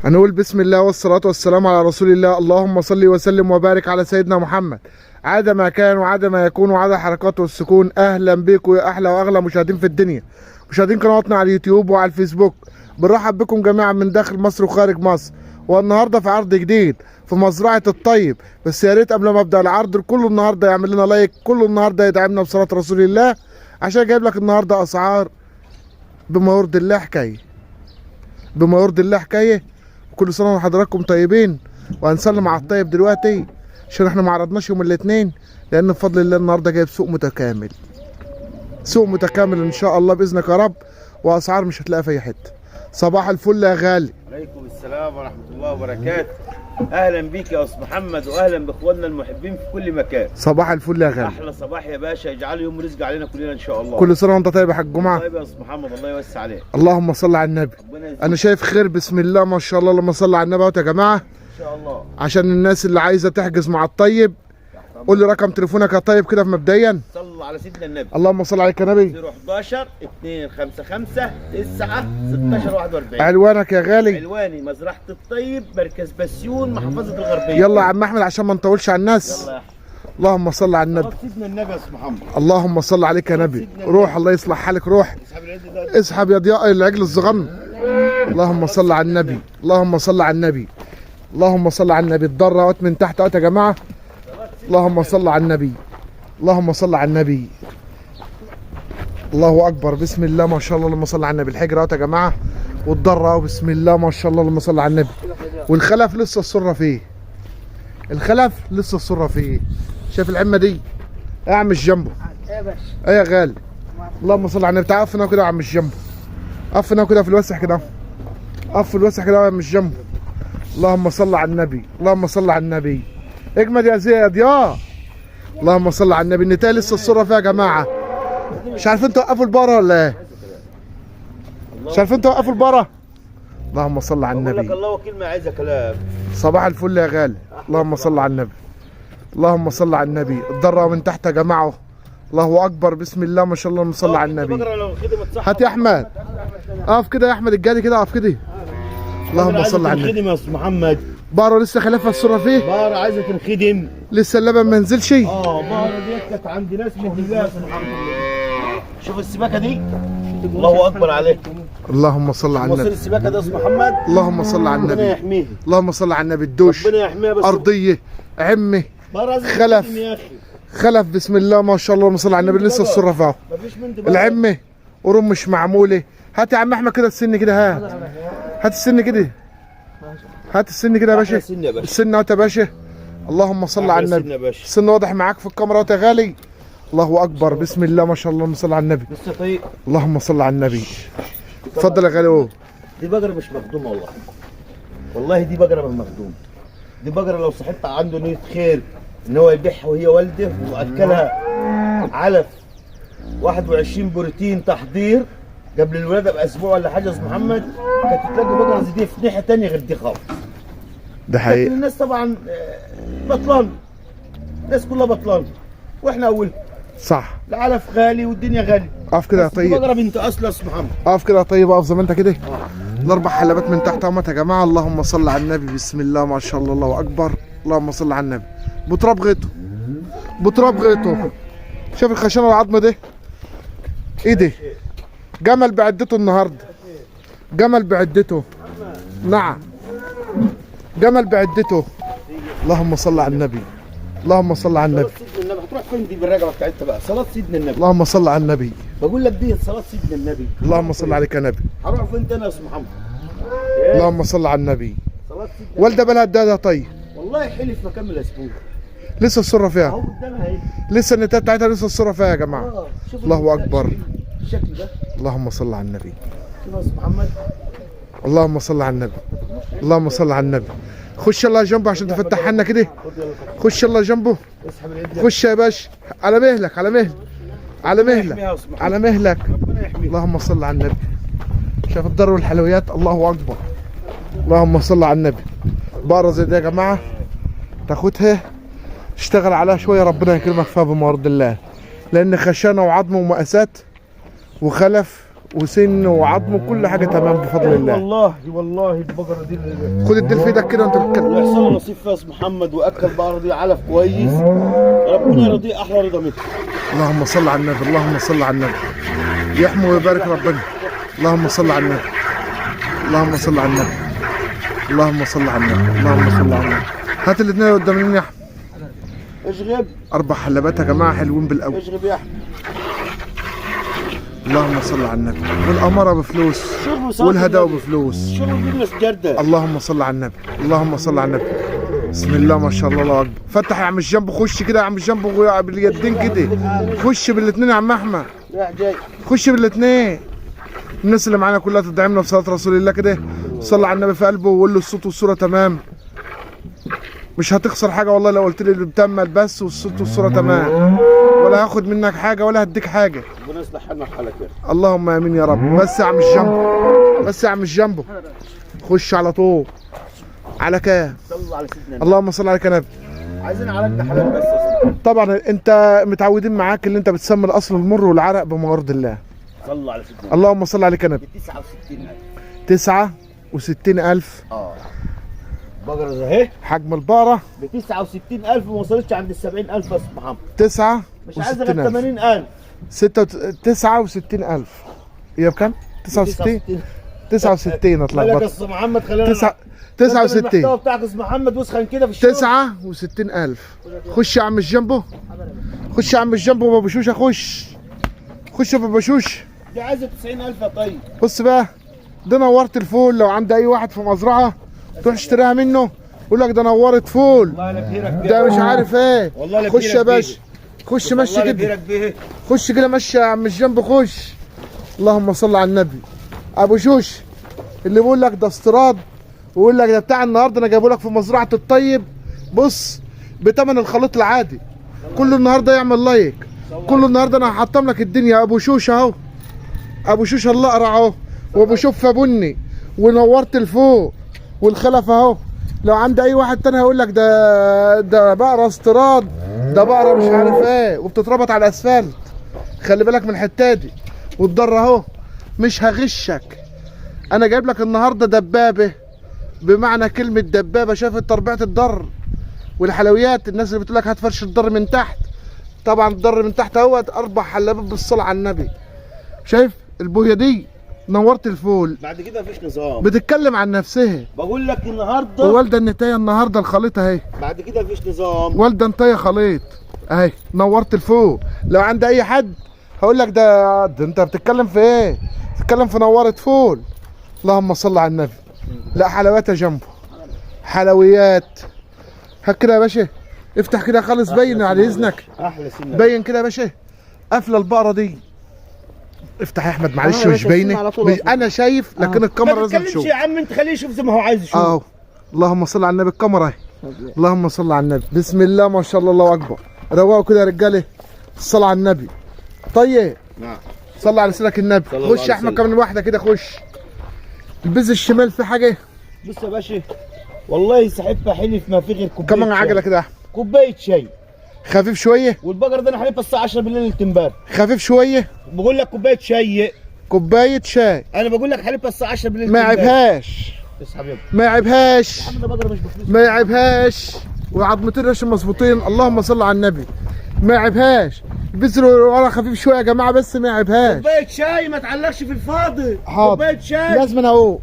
هنقول بسم الله والصلاة والسلام على رسول الله. اللهم صل وسلم وبارك على سيدنا محمد. عاد ما كان وعاد ما يكون وعاد حركاته والسكون. اهلا بكم يا احلى واغلى مشاهدين في الدنيا، مشاهدين قناتنا على اليوتيوب وعلى الفيسبوك. بنرحب بكم جميعا من داخل مصر وخارج مصر، والنهارده في عرض جديد في مزرعة الطيب. بس يا ريت قبل ما ابدا العرض كله النهارده يعمل لنا لايك، كله النهارده يدعمنا بصلاة رسول الله، عشان جايب لك النهارده اسعار بما يرضي الله حكايه، بما يرضي الله حكايه. كل سنه وحضراتكم طيبين. وهنسلم على الطيب دلوقتي عشان احنا ما عرضناش يوم الاثنين، لان بفضل الله النهارده جايب سوق متكامل، سوق متكامل ان شاء الله باذنك يا رب، واسعار مش هتلاقيها في اي حته. صباح الفل يا غالي. عليكم السلام ورحمة الله وبركاته. أهلا بيك يا أستاذ محمد، وأهلا بإخواننا المحبين في كل مكان. صباح الفل يا غالي. أحلى صباح يا باشا، يجعله يوم رزق علينا كلنا إن شاء الله. كل سنه وانت طيب يا حاج جمعه. طيب يا أستاذ محمد، الله يوسع عليك. اللهم صل على النبي. انا شايف خير بسم الله ما شاء الله. اللهم صل على النبي اهوت يا جماعه إن شاء الله. عشان الناس اللي عايزه تحجز مع الطيب، قول لي رقم تليفونك يا طيب كده مبدئيا. صلوا على سيدنا النبي. اللهم صل عليك يا نبي. 011 255 9 16 41. عنوانك يا غالي؟ علواني مزرعة الطيب، مركز بسيون، محافظة الغربية. يلا يا عم احمد عشان ما نطولش على الناس. يلا يا أحمد. اللهم صل على النبي. سيدنا النبي يا أستاذ محمد. اللهم صل عليك يا نبي. روح الله يصلح حالك، روح اسحب العيد ده. اسحب يا ضياء العجل الصغنن. اللهم صل على النبي، اللهم صل على النبي، اللهم صل على النبي. الضره اهوت من تحت اهوت يا جماعه. اللهم صل على النبي، اللهم صل على النبي. الله اكبر، بسم الله ما شاء الله. اللهم صل على النبي. الحجره اهوت يا جماعه، والضره اهو بسم الله ما شاء الله. اللهم صل على النبي. والخلف لسه السره فيه، الخلف لسه السره فيه. شايف العمه دي؟ اعمل جنبه. ايه يا باشا؟ ايه يا غالي؟ اللهم صل على النبي. تعال قف هنا كده يا عم جنبه، قف هنا كده في الوسع كده، قف في الوسع كده يا مش جنبه. اللهم صل على النبي، اللهم صل على النبي. اجمد يا زياد يا. اللهم صل على النبي. النتايه لسه الصوره فيها يا جماعه. مش عارفين توقفوا البقره ولا ايه؟ مش عارفين توقفوا البقره؟ اللهم صل على بقول لك النبي. الله وكيل ما عايزة كلام. صباح الفل يا غالي. اللهم صل على النبي، اللهم صل على النبي. الضره من تحت يا جماعه. الله اكبر، بسم الله ما شاء الله. اللهم صل على النبي. هات يا احمد، اقف كده يا احمد الجاري كده، اقف كده. اللهم صل على النبي. تنخدم يا استاذ محمد. بقره لسه خلافها الصوره فيه، بقرة عايزة تنخدم. لسه اللبن ما نزلش. بقرة ديت كانت عند ناس مهملة يا استاذ محمد. شوف السباكة دي، الله أكبر عليك. اللهم صل على وصل النبي. السباكة دي يا استاذ محمد. اللهم صل على ربنا النبي. يحميها. اللهم صل على النبي. الدوش، ربنا يحميها. بس ارضيه، عمه، بقرة عايزة خلف. تنخدم يا أخي. خلف بسم الله ما شاء الله. اللهم صل على النبي. لسه الصوره فيها مفيش منت بقرة. العمه ورم مش معموله. هات يا عم احمد كده السن كده، هات هات السن كده، هات السن كده يا باشا. أحلى سن يا باشا. السن اهوت يا باشا. اللهم صل على أحلى سن النبي. يا باشا. السن واضح معاك في الكاميرا اهوت يا غالي. الله اكبر، بسم الله ما شاء الله. اللهم صل على النبي. لسه طيب. اللهم صل على النبي. اتفضل يا غالي. اهو دي بقرة مش مخدومة والله. والله دي بقرة مش مخدومة. دي بقرة لو صاحبها عنده نية خير ان هو يبيعها وهي والده واكلها علف 21 بروتين تحضير قبل الولاده باسبوع ولا حاجه يا استاذ محمد، كانت تلاقي بقره زي دي في ناحيه ثانيه غير دي خالص. ده لكن حقيقي. الناس طبعا بطلان، الناس كلها بطلان واحنا اولهم. صح. العلف غالي والدنيا غالي. اقف كده يا دي طيب، بقره بنت اصل يا استاذ محمد. اقف كده يا طيب، اقف زي ما انت كده. الاربع حلبات من تحت اهمت يا جماعه. اللهم صل على النبي. بسم الله ما شاء الله. الله اكبر. اللهم صل على النبي. بتراب غيطه، بتراب غيطه. شايف الخشنه العظمه دي؟ ايه ده؟ جمل بعدته النهارده، جمل بعدته. نعم، جمل بعدته. اللهم صل على النبي، اللهم صل على النبي. صلاه سيدنا النبي. هتروح فين دي بالرقبه بتاعتها بقى؟ صلاه سيدنا النبي. اللهم صل على النبي. بقول لك دي صلاه سيدنا النبي. اللهم صل عليك يا نبي. هروح فين تاني يا استاذ محمد؟ اللهم صل على النبي. صلاه سيدنا والده بالها قد ايه يا طيب؟ والله حلف ما كمل اسبوع. لسه الصوره فيها، اهو قدامها اهي. لسه النتايه بتاعتها لسه الصوره فيها يا جماعه. شوف الله النساء أكبر. الشكل ده. اللهم صل على النبي. شوف يا استاذ محمد. اللهم صل على النبي، اللهم صل على النبي. خش يلا جنبه عشان تفتح لنا كده. خد يلا خش يلا جنبه. اسحب اليد. خش يا باشا، على مهلك، على مهلك، على مهلك، على مهلك. ربنا يحميك. اللهم صل على النبي. شايف الضر والحلويات؟ الله اكبر. اللهم صل على النبي. بقره زي دي يا جماعه تاخدها اشتغل عليها شويه، ربنا يكرمك فيها بما يرضي الله، لان خشانه وعظم ومقاسات وخلف وسن وعظم وكل حاجه تمام بفضل الله. والله البقره دي اللي خد الديل في ايدك كده وانت بتتكلم. يحصل نصيب فيها اسم محمد واكل البقره دي علف كويس، ربنا يرضيه احلى رضا منها. اللهم صل على النبي، اللهم صل على النبي، يحمي ويبارك ربنا. اللهم صل على النبي، اللهم صل على النبي، اللهم صل على النبي، اللهم صل على النبي. هات الاثنين اللي قدامنا يا احمد. اشغب 4 حلبات يا جماعه حلوين بالاول. اشغب يا احمد. اللهم صل على النبي. والاماره بفلوس والهداوه بفلوس. شرب الناس جرده. اللهم صل على النبي، اللهم صل على النبي. بسم الله ما شاء الله، الله اكبر. فتح يا عم الجنب، خش كده يا عم الجنب باليدين كده. خش بالاثنين يا عم احمد، رايح جاي. خش بالاثنين. الناس اللي معانا كلها تدعمنا بصلاه رسول الله كده. صلى على النبي في قلبه وقول له الصوت والصوره تمام. مش هتخسر حاجه والله لو قلت لي اللي بتم البث والصوت والصوره تمام، ولا هاخد منك حاجه ولا هديك حاجه. ربنا يصلح حالنا وحالك يا اخي. اللهم امين يا رب. بس يا عم الجنب، بس يا عم الجنب. خش على طول. على كام؟ صلوا على سيدنا. اللهم صل عليك يا نبي. عايزين علاجنا حلال بس يا سيدي. طبعا انت متعودين معاك اللي انت بتسمي الاصل المر والعرق بموارد الله. صلوا على سيدنا. اللهم صل عليك يا نبي. ب 69,000. 69,000. بقرة زي اهي حجم البقره ب 69,000 وما وصلتش عند ال 70,000 يا استاذ محمد. 69,000. مش عايز غير 80,000. 69,000. هي بكام؟ 69. 69 مالك يا اتلخبطت. استاذ محمد؟ خلينا 69. المحتوى بتاعك يا استاذ محمد واسخن كده في الشغل. 69,000. خش يا عم الجنبو، خش يا عم الجنبو بابا شوشه. خش يا بابا شوش. دي عايزه 90,000 يا طيب. بص بقى، ده نورت الفول. لو عند اي واحد في مزرعه تروح تشتريها منه يقول لك ده نورت فول، والله لا بهيرك بيها. ده مش عارف ايه. والله لا خش يا بهيرك باشا، بيها. خش مشي والله لا كده، بهيرك بيها. خش كده مشي يا عم الجنب. خش. اللهم صل على النبي. ابو شوش اللي بيقول لك ده استيراد ويقول لك ده بتاع النهارده انا جايبه لك في مزرعه الطيب، بص بتمن الخليط العادي. كله النهارده يعمل لايك، كله النهارده انا هحطم لك الدنيا. ابو شوش اهو، ابو شوش الاقرع اهو، وابو شفه بني ونورت الفوق والخلف اهو. لو عند اي واحد تاني هيقول لك ده بقره استيراد، ده بقره مش عارف ايه وبتتربط على الاسفلت. خلي بالك من الحته دي. والضر اهو، مش هغشك. انا جايب لك النهارده دبابه بمعنى كلمه دبابه. شافت تربيعه الضر والحلويات. الناس اللي بتقول لك هات فرش الضر من تحت، طبعا الضر من تحت اهوت 4 حلبات بالصلاه على النبي. شايف البويه دي؟ نورت الفول. بعد كده مفيش نظام. بتتكلم عن نفسها. بقول لك النهارده ووالده النتايه النهارده الخليط اهي. بعد كده مفيش نظام. والده نتايه خليط اهي. نورت الفول. لو عند اي حد هقول لك ده انت بتتكلم في ايه؟ بتتكلم في نورت فول. اللهم صل على النبي. لا حلويات جنبه، حلويات. هات كده يا باشا، افتح كده خالص، بين على اذنك. احلى سنه. بين كده يا باشا. قافله البقره دي. افتح يا احمد معلش، مش باينه. انا شايف لكن الكاميرا ما لازم تتكلمش تشوف. يا عم، انت خليه يشوف زي ما هو عايز يشوف. اهو. اللهم صل على النبي. الكاميرا اهي. اللهم صل على النبي. بسم الله ما شاء الله، الله اكبر. روقوا كده يا رجاله، الصلاه على النبي. طيب نعم. صلى على سيدك النبي. صلى الله خش يا عليه احمد وسلم. كمان واحده كده. خش البز الشمال في حاجه. بص يا باشا، والله سحبها حلف ما في غير كوبايه كمان شاي. عجله كده يا احمد. كوبايه شاي. خفيف شويه، والبقر ده انا حلفها الساعه 10 بالليل امبارح. خفيف شويه. بقول لك كوبايه شاي. كوبايه شاي. انا بقول لك حلفها الساعه 10 بالليل ما يعيبهاش، اسحب يلا. ما يعيبهاش، يا عم ده بقره مش بفلوس. ما يعيبهاش. وعظمتين رش مظبوطين. اللهم صل على النبي. ما يعيبهاش. البذر ورا خفيف شويه يا جماعه، بس ما يعيبهاش. كوبايه شاي ما تعلقش في الفاضي. حاضر. كوبايه شاي. لازم اهو.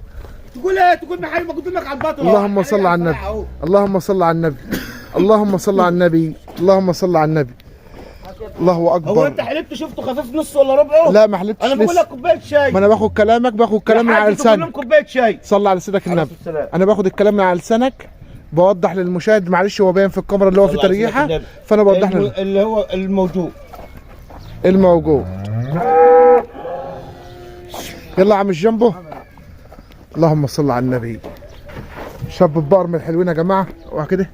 تقول ايه؟ تقول محل ما قلت لك على الباطل. اللهم صل على النبي. اللهم صل على النبي. اللهم صل على النبي. اللهم صل على النبي. الله اكبر. هو انت حلفت شفته خفيف نص ولا ربعه؟ لا ما حلفتش انا بقول لسه. لك كوبايه شاي. ما انا باخد كلامك، باخد كلام من على لسانك. كوبايه شاي. صلى على سيدك النبي. السلام. انا باخد الكلام من على لسانك، بوضح للمشاهد. معلش هو باين في الكاميرا اللي هو في تريحه، فانا بوضح له اللي هو الموجود. الموجود. يلا يا عم الجنبو. اللهم صل على النبي. شاب البقر من الحلوين يا جماعه. اوعى كده.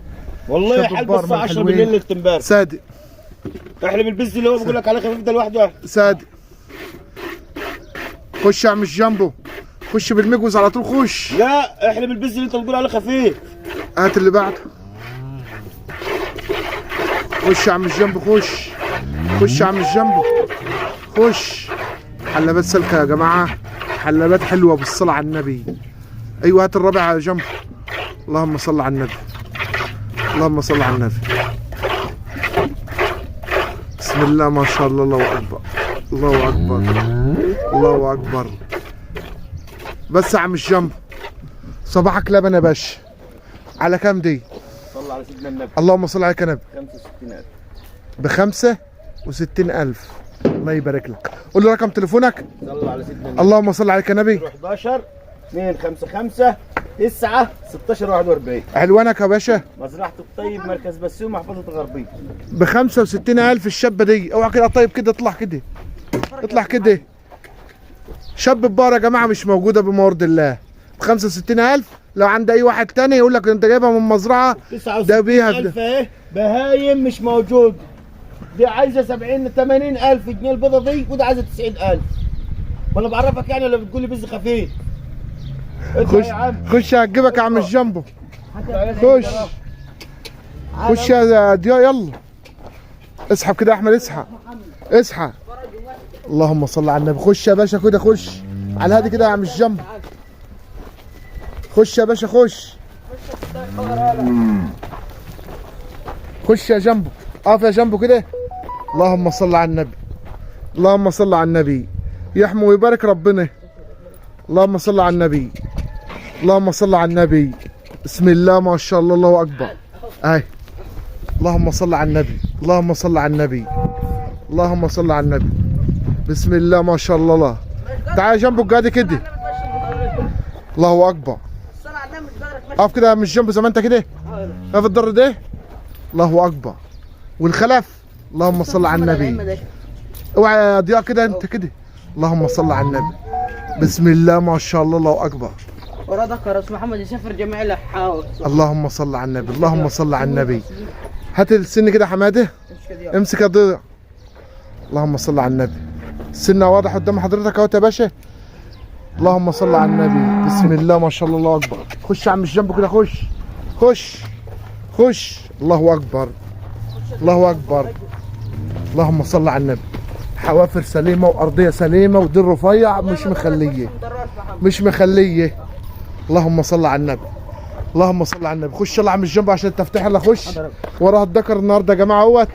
والله شاب حلف البقر الساعه من 10 الحلوين. بالليل امبارح. صادق احلب البز اللي هو بقول لك عليه خفيف ده لوحده. صادق. خش يا عم الجنبو، خش بالمجوز على طول. خش. لا احلب البز اللي انت بتقول عليه خفيف. هات اللي بعده. خش يا عم الجنبو. خش. خش يا عم الجنبو. خش. حلبات سلكه يا جماعه، حلبات حلوه بالصلاه على النبي. ايوه هات الرابع على جنب. اللهم صل على النبي، اللهم صل على النبي. بسم الله ما شاء الله، الله اكبر، الله اكبر، الله اكبر. بس يا عم الجنب، صباحك لبن يا باشا. على كام دي؟ صلى على سيدنا النبي. اللهم صل عليك يا نبي. 65,000. ب65,000. الله يبارك لك. قول له رقم تليفونك. صلى على سيدنا النبي. اللهم صل عليك يا نبي. 11 255 9 16 41. عنوانك يا باشا؟ مزرعة الطيب، مركز بسيوم، محافظة الغربية. ب65,000 الشابة دي. اوعى كده طيب كده، اطلع كده، اطلع كده. شاب ببار يا جماعة مش موجودة بمورد الله. ب65,000. لو عند اي واحد تاني يقول لك انت جايبها من مزرعة ده بيها 69,000 اهي بهايم مش موجود. دي عايزة 70 80,000 جنيه البيضة دي، وده عايزة 90,000. وانا بعرفك يعني ولا بتقول لي بز خفيف؟ خش خش هتجيبك يا عم الجامبو. خش خش يا ضياء، يلا اسحب كده يا احمد، اسحب اسحب. اللهم صل على النبي. خش يا باشا كده، خش على هادي كده يا عم الجامبو. خش يا باشا، خش خش يا جنبو. اقف يا جنبو كده. اللهم صل على النبي، اللهم صل على النبي. يحمي ويبارك ربنا. اللهم صل على النبي، اللهم صل على النبي. بسم الله ما شاء الله، الله اكبر. اهي اللهم صل على النبي، اللهم صل على النبي، اللهم صل على النبي. بسم الله ما شاء الله. الله تعالى جنبك قاعد كده. الله اكبر. اقف كده مش جنبه زي ما انت كده. اقف الضر ده. الله اكبر. والخلف. اللهم صل على النبي. اوعى يا ضياء كده انت كده. اللهم صل على النبي. بسم الله ما شاء الله، الله اكبر. ورا ذكر اسمه محمد يسافر جميع الحاوي. اللهم صل على النبي، اللهم صل على النبي. هات السن كده حماده. امسك يا ضياء. اللهم صل على النبي. السن واضح قدام حضرتك اهوت يا باشا. اللهم صل على النبي. بسم الله ما شاء الله، الله اكبر. خش يا عم مش جنبه كده، خش خش خش. الله اكبر، الله اكبر. اللهم صل على النبي. حوافر سليمه وارضيه سليمه ودير رفيع، مش مخليه مش مخليه. اللهم صل على النبي، اللهم صل على النبي. خش يلا عم مش جنبه عشان التفتيح. يلا خش وراها الدكر النهارده يا جماعه اهوت.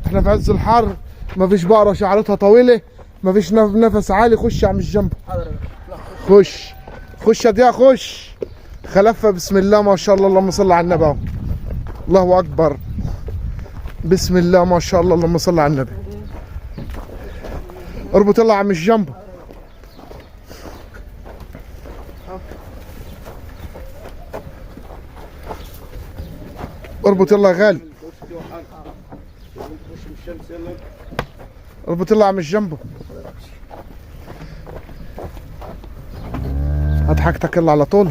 احنا في عز الحر، مفيش بقره شعرتها طويله، مفيش نفس عالي. خش يا عم مش جنبه. خش خش يا ضياء، خش. خلفه. بسم الله ما شاء الله، اللهم صل على النبي اهو. الله اكبر. بسم الله ما شاء الله، اللهم صل على النبي. اربط يلا يا عم مش جنبه. اربط يلا يا غالي. اربط يلا يا عم مش جنبه. هات حاجتك يلا على طول.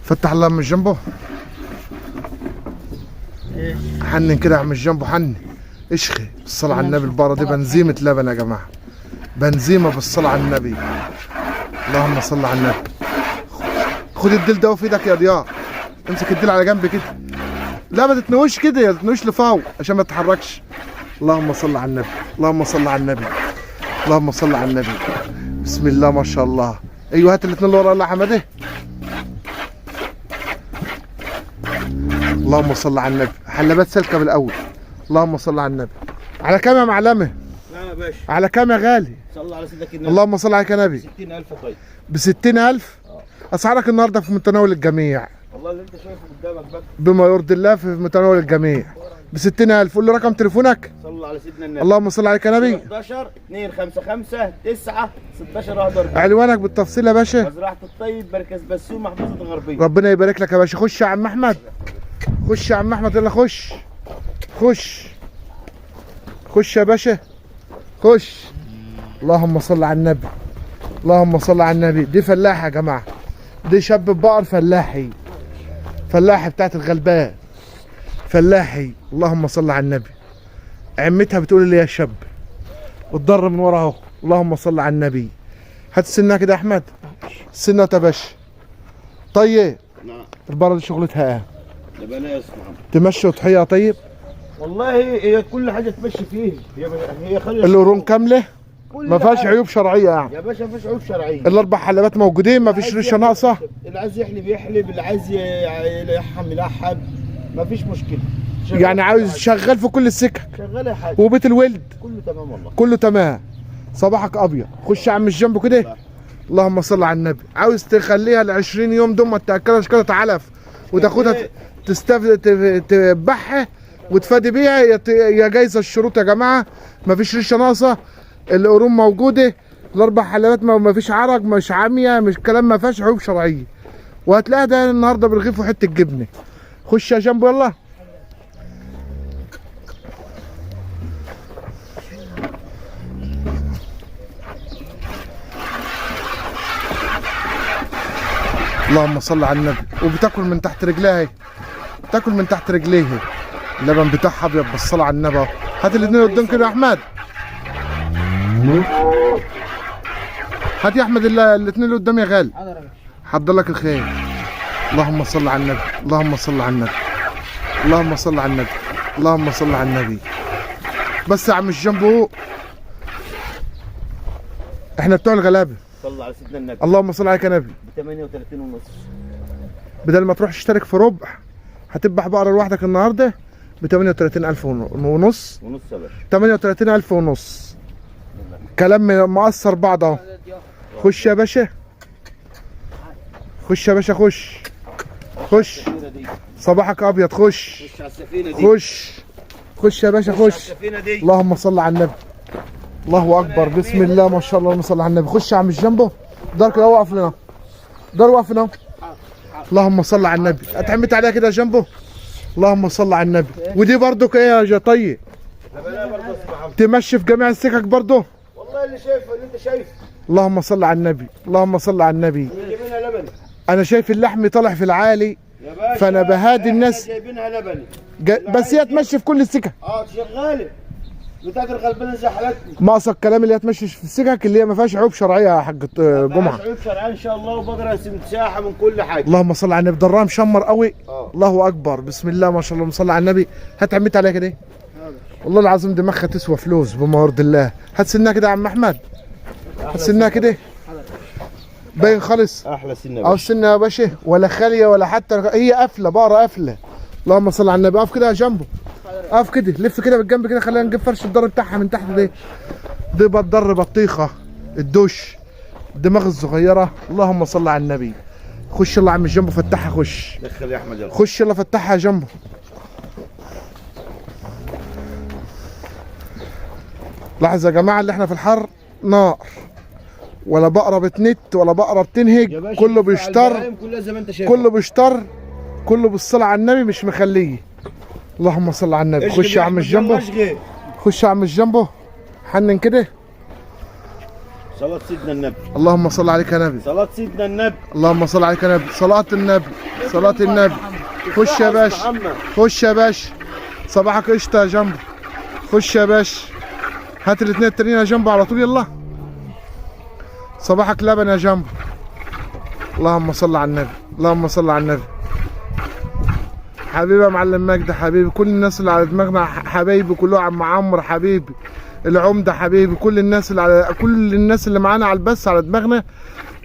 فتح الله من جنبه. حنن كده يا عم جنبه، حنن اشخي. بالصلاة على النبي. البقرة دي بنزيمة لبن يا جماعة، بنزيمة بالصلاة على النبي. اللهم صل على النبي. خد الديل ده في ايدك يا ضياء. امسك الديل على جنب كده. لا ما تتنوش كده، ما تتنوش لفوق عشان ما تتحركش. اللهم صل على النبي، اللهم صل على النبي، اللهم صل على النبي. بسم الله ما شاء الله. ايوه هات الاثنين اللي ورا يلا يا حماده. اللهم صل على النبي. حلبات سلكه بالاول. اللهم صل على النبي. على كام يا معلمه؟ لا يا باشا. على كام يا غالي؟ صلى على سيدك النبي. اللهم صل عليك يا نبي. 60,000 طيب. ب60,000. اسعارك النهارده في متناول الجميع. والله اللي انت شايفه قدامك بقى. بما يرضي الله في متناول الجميع. ب60,000. قول له رقم تليفونك. صلى على سيدنا النبي. اللهم صل عليك يا نبي. 11 255 9 16 41. عنوانك بالتفصيل يا باشا. مزرعة الطيب، مركز بسيوم، محافظة الغربية. ربنا يبارك لك يا باشا. خش يا عم احمد، خش يا عم احمد يلا خش خش خش يا باشا، خش. اللهم صل على النبي، اللهم صل على النبي. دي فلاحه يا جماعه، دي شاب بقر فلاحي، فلاحي بتاعت الغلبان، فلاحي. اللهم صل على النبي. عمتها بتقول لي يا شاب، والضر من ورا اهو. اللهم صل على النبي. هات السنه كده يا احمد، السنه يا باشا. طيب نعم. البقره دي شغلتها ايه؟ لبنيه يا استاذ محمد. تمشي وضحيه طيب؟ والله هي كل حاجه تمشي فيه، هي خلي القرون كامله ما فيهاش عيوب شرعيه يعني؟ يا باشا ما فيش عيوب شرعيه. الاربع حلبات موجودين، ما فيش ريشه ناقصه؟ اللي عايز يحلب يحلب، اللي عايز يلحم يلحم، ما فيش مشكله. يعني عاوز شغال في كل السكك شغال يا حاج، وبيت الولد كله تمام والله. كله تمام. صباحك ابيض. خش يا عم الجنب كده. اللهم صل على النبي. عاوز تخليها ل 20 يوم دول ما تاكلهاش كده علف وتاخدها تذبحها وتفادي بيها، يا جايزه الشروط يا جماعه. ما فيش ريشه ناقصه، القرون موجوده، الاربع حلبات ما فيش عرق، مش عاميه، مش كلام، ما فيهاش عيوب شرعيه. وهتلاقيها ده النهارده برغيف وحته جبنه. خش يا جنبه يلا. اللهم صل على النبي. وبتاكل من تحت رجليها اهي، بتاكل من تحت رجليها. اللبن بتاعها ابيض بالصلاه على النبي اهو. هات الاثنين قدام كده يا احمد. هات يا احمد الاثنين اللي قدام يا غالي. حضر لك الخير. اللهم صل على النبي، اللهم صل على النبي، اللهم صل على النبي، اللهم صل على النبي. بس يا عم الجنبو احنا بتوع الغلابه. صلى على سيدنا النبي. اللهم صل عليك يا نبي. ب 38 ونص. بدل ما تروح تشترك في ربع هتذبح بقره لوحدك النهارده ب 38,000 ونص. ونص يا باشا. 38,000 ونص. كلام مقصر بعض اهو. خش يا باشا، خش يا باشا، خش خش. صباحك ابيض. خش خش على السفينه دي. خش خش يا باشا، خش. السفينه دي. اللهم صل على النبي. الله اكبر، بسم الله ما شاء الله، اللهم صل على النبي. خش يا عم جنبه. دار كده وقف لنا، دار وقف لنا. اللهم صل على النبي. اتعمت عليها كده جنبه. اللهم صل على النبي. ودي برضك ايه يا طيب؟ تمشي في جميع السكك برضه؟ والله اللي شايفه اللي انت شايفه. اللهم صل على النبي، اللهم صل على النبي. جايبينها لبن انا شايف اللحم طالع في العالي يا باشا، فانا بهادي الناس. جايبينها لبن بس هي تمشي في كل السكك. شغاله بتاعت الغلبانه زي حالتنا. مقصد الكلام اللي هي تمشي في السكك اللي هي ما فيهاش عيوب شرعيه يا حاج جمعه. عيوب شرعيه ان شاء الله، وبقرا مساحه من كل حاجه. اللهم صل على النبي. ضرها مشمر قوي. الله اكبر، بسم الله ما شاء الله، صلى على النبي. هات عميت عليها كده. والله العظيم دماغها تسوى فلوس بما يرضي الله. هات سنها كده يا عم احمد، هات سنها كده باين خالص. احلى سنه او السنه يا باشا، ولا خاليه ولا حتى هي قافله، بقره قافله. اللهم صل على النبي. اقف كده جنبه، اقف كده، لف كده بالجنب كده، خلينا نجيب فرش الضر بتاعها من تحت. دي بتضر بطيخه الدش، الدماغ الصغيره. اللهم صل على النبي. خش يلا يا عم جنبه، فتحها. خش دخل يا احمد يلا. خش يلا فتحها جنبه. لاحظ يا جماعه اللي احنا في الحر نار، ولا بقره بتنت ولا بقره بتنهج، كله بيشتر، كلها زي ما انت شايف، كله بيشتر، كله بالصلاه على النبي، مش مخليه. اللهم صل على النبي. خش يا عم جنبه، خش يا عم جنبه، حنن كده. صلاة سيدنا النبي. اللهم صل عليك يا نبي. صلاة سيدنا النبي. اللهم صل عليك يا نبي. صلاة النبي، صلاة النبي. خش يا باشا، خش يا باشا. صباحك قشطه يا جنبه. خش يا باشا. هات الاثنين التانيين يا جنبه على طول يلا. صباحك لبن يا جنبه. اللهم صل على النبي، اللهم صل على النبي. حبيبي يا معلم مجدي، حبيبي كل الناس اللي على دماغنا حبايبي كلهم، عم عمرو حبيبي، العمده حبيبي، كل الناس اللي على كل الناس اللي معانا على البث على دماغنا.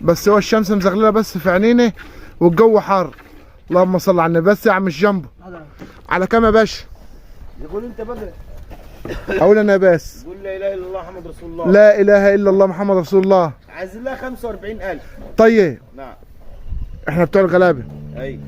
بس هو الشمس مزغلله بس في عينينا والجو حار. اللهم صل على النبي. بس يا عم الجنبه على كام يا باشا؟ يقول انت بدري. اقول انا بس. قول لا اله الا الله محمد رسول الله. لا اله الا الله محمد رسول الله. عايزين لها 45,000. طيب نعم. احنا بتوع الغلابه. ايوه.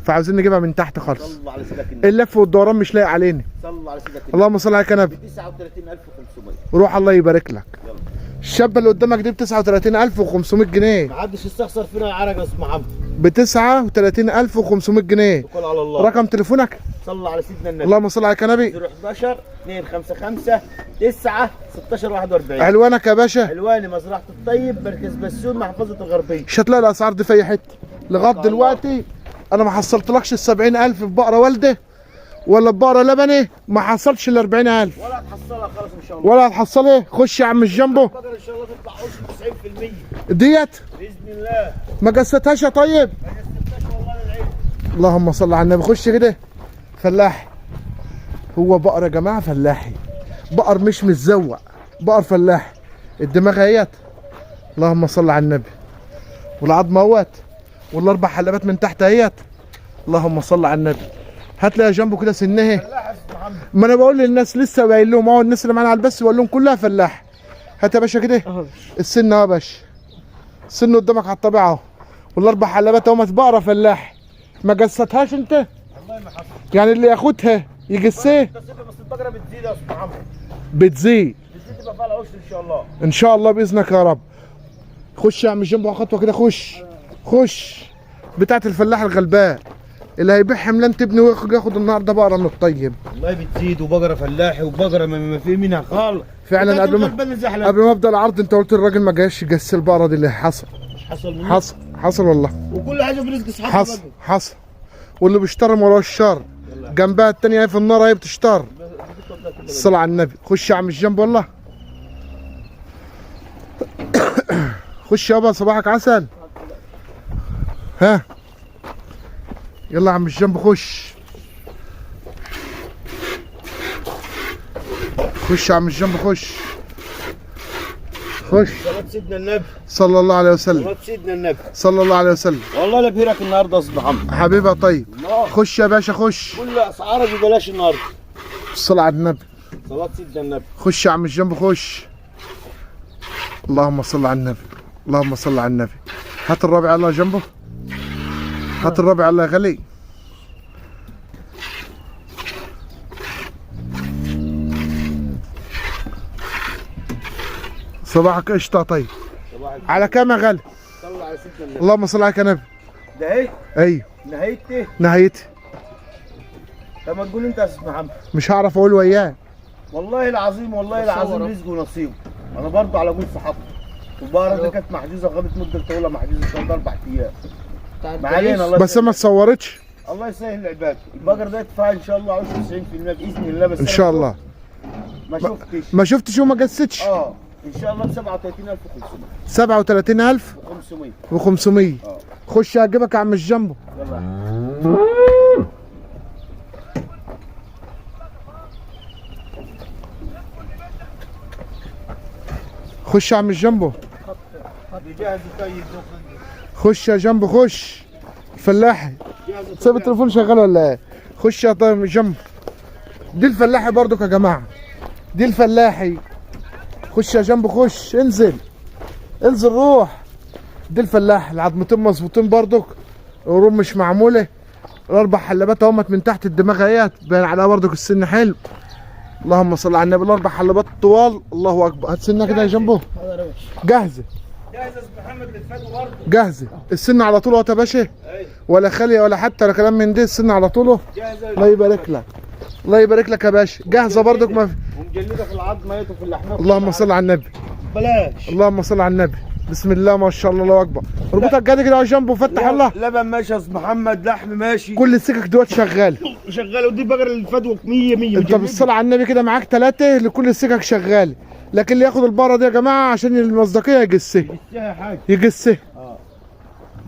فعاوزين نجيبها من تحت خالص. صلى على سيدك النبي. اللف والدوران مش لايق علينا. صلى على سيدك النبي. اللهم صل على النبي. 39,500. روح الله يبارك لك. يلا. الشابه اللي قدامك دي ب 39,500 جنيه. ما حدش يستخسر فينا يا عرق يا استاذ محمد. ب 39,500 جنيه. توكل على الله. رقم تليفونك؟ صلى على سيدنا النبي. اللهم صل على النبي. 011 255 9 16 41. علوانك يا باشا؟ علواني مزرعة الطيب، مركز بسيون، محافظة الغربية. مش هتلاقي الاسعار دي في اي حته لغايه دلوقتي. انا ما حصلتلكش ال 70,000 في بقره والده ولا بقره لبني، ما حصلتش ال 40,000 ولا هتحصلها خالص ان شاء الله. ولا هتحصلها. خش يا عم الجنبو. البقرة ان شاء الله تطلع عشر 90% ديت باذن الله. ما قستهاش يا طيب؟ ما جسمتهاش والله العين. اللهم صل على النبي. خش كده فلاحي. هو بقر يا جماعه فلاحي، بقر مش متزوق، بقر فلاحي. الدماغ اهيت. اللهم صل على النبي. والعظم اهوت، والاربع حلبات من تحت اهيت. اللهم صل على النبي. هتلاقي جنبه كده سنه. ما انا بقول للناس لسه باين لهم اهو، الناس اللي معانا على البث بقول لهم كلها فلاح. هات يا باشا كده اهو السن اهو يا باشا، السن قدامك على الطبيعه اهو، والاربع حلبات اهو. بقره فلاح، ما جستهاش انت؟ والله ما حصل. يعني اللي ياخدها يجسيه. بس البقره بتزيد يا استاذ محمد، بتزيد بتزيد تبقى فيها العشر ان شاء الله. ان شاء الله باذنك يا رب. خش يا عم جنبه خطوه كده. خش خش بتاعت الفلاح الغلبان اللي هيبيع حملان تبني وياخد النهارده بقره من الطيب. والله بتزيد، وبقره فلاحي، وبقره ما في منها خالص فعلا. قبل ما ابدا العرض انت قلت الراجل ما جاش يجس البقره دي. اللي حصل حصل منه. حصل والله. وكل حاجه في رزق اصحابها. حصل. واللي بيشتر وراه الشر. جنبها التانية هي في النار هي بتشتر. الصلاة على النبي. خش يا عم الجنب والله. خش يابا صباحك عسل. ها يلا يا عم الجنب خش. خش يا عم الجنب خش. خش. صلاة سيدنا النبي صلى الله عليه وسلم. صلاة سيدنا النبي صلى الله عليه وسلم. والله لا بهيرك النهارده يا استاذ محمد. حبيبي طيب. الله. خش يا باشا خش. كل اسعارك ببلاش النهارده. الصلاة على النبي. صلاة سيدنا النبي. خش يا عم الجنب خش. اللهم صل على النبي. اللهم صل على النبي. هات الرابع الله جنبه. هات الرابع الله يا غالي. صباحك قشطه. طيب صباح الخير. على كام يا غالي؟ صلى على سيدنا النبي. اللهم صل عليك يا نبي. ده هي ايوه نهايته. نهايتي. طب ما تقول انت يا استاذ محمد. مش هعرف اقول وياه. والله العظيم والله العظيم رزق ونصيب. انا برضه على جول صحابتي. البقره دي كانت محجوزه غابت مده طويله، محجوزه 3 4 ايام. ما علينا. الله بس ما اتصورتش. الله يسهل العباد. البقره دي تدفع ان شاء الله 90% باذن الله. بس ان شاء الله. ما شفتش. ما شفتش وما جستش. ان شاء الله ب 37500. 37500 500. و500. خش هجيبك يا عم الجنبو. يلا. خش يا عم الجنبو. جاهز طيب. خش يا جنبو خش. فلاحي. سيب التليفون شغال ولا ايه؟ خش يا طيب جنبو. دي الفلاحي برضك يا جماعه. دي الفلاحي. خش يا جنبو خش. انزل انزل روح. دي الفلاح. العظمتين مظبوطين برضك، القرون مش معموله، الاربع حلبات اهمت من تحت الدماغ اهيت باين عليها برضك السن حلو. اللهم صل على النبي. الاربع حلبات طوال. الله اكبر. هات سنها كده يا جنبو. جاهزه. جاهز يا استاذ محمد للفجر برضه. جاهزه. السن على طول اهو يا باشا. ولا خاليه ولا حتى ولا كلام من ده. السن على طوله. جاهزه. الله يبارك لك. الله يبارك لك يا باشا. جاهزه برضك. ما في. ومجلده في العظم اهيت وفي اللحمه. اللهم صل على النبي. بلاش. اللهم صل على النبي. بسم الله ما شاء الله. الله اكبر. اربطك جادي كده على جنبه وفتح الله. لبن ماشي يا استاذ محمد، لحم ماشي، كل السكك دلوقتي شغاله. شغاله. ودي بقره الفدوه 100 انت بالصلاه على النبي كده معاك 3 لكل السكك شغاله. لكن اللي ياخد البقره دي يا جماعه عشان المصداقيه يجسها. جسها حاجه. يجسها.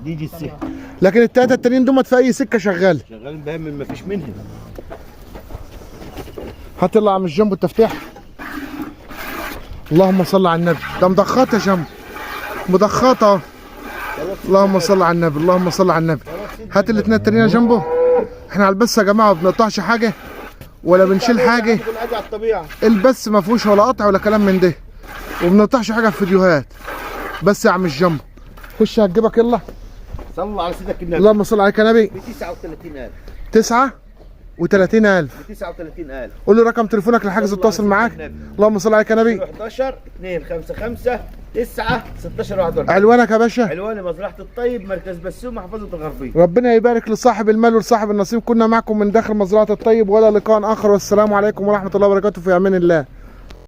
دي جسها. لكن التلاته التانيين دول في اي سكه شغاله. شغالين بهم ما فيش منهم. هات يلا يا عم الجنب التفتيح. اللهم صل على النبي. ده مضخطه يا جنب. مضخطه. اللهم صل على النبي. اللهم صل على النبي. هات الاثنين التانيين جنبه. احنا على البث يا جماعه ما بنقطعش حاجه ولا بنشيل حاجه. كل حاجه على الطبيعه. البث ما فيهوش ولا قطع ولا كلام من ده، وما بنقطعش حاجه في فيديوهات. بس يا عم الجنب خش هتجيبك يلا. صلى على سيدك النبي. اللهم صل عليك يا نبي. ب 39000. 39000. ب 39000. قول له رقم تليفونك لحجز التواصل معاك. اللهم صل عليك يا نبي. 11 255 9 16 41. عنوانك يا باشا. عنواني مزرعه الطيب، مركز بسوم، محافظه الغربيه. ربنا يبارك لصاحب المال ولصاحب النصيب. كنا معكم من داخل مزرعه الطيب، ولا لقاء اخر، والسلام عليكم ورحمه الله وبركاته. في امان الله.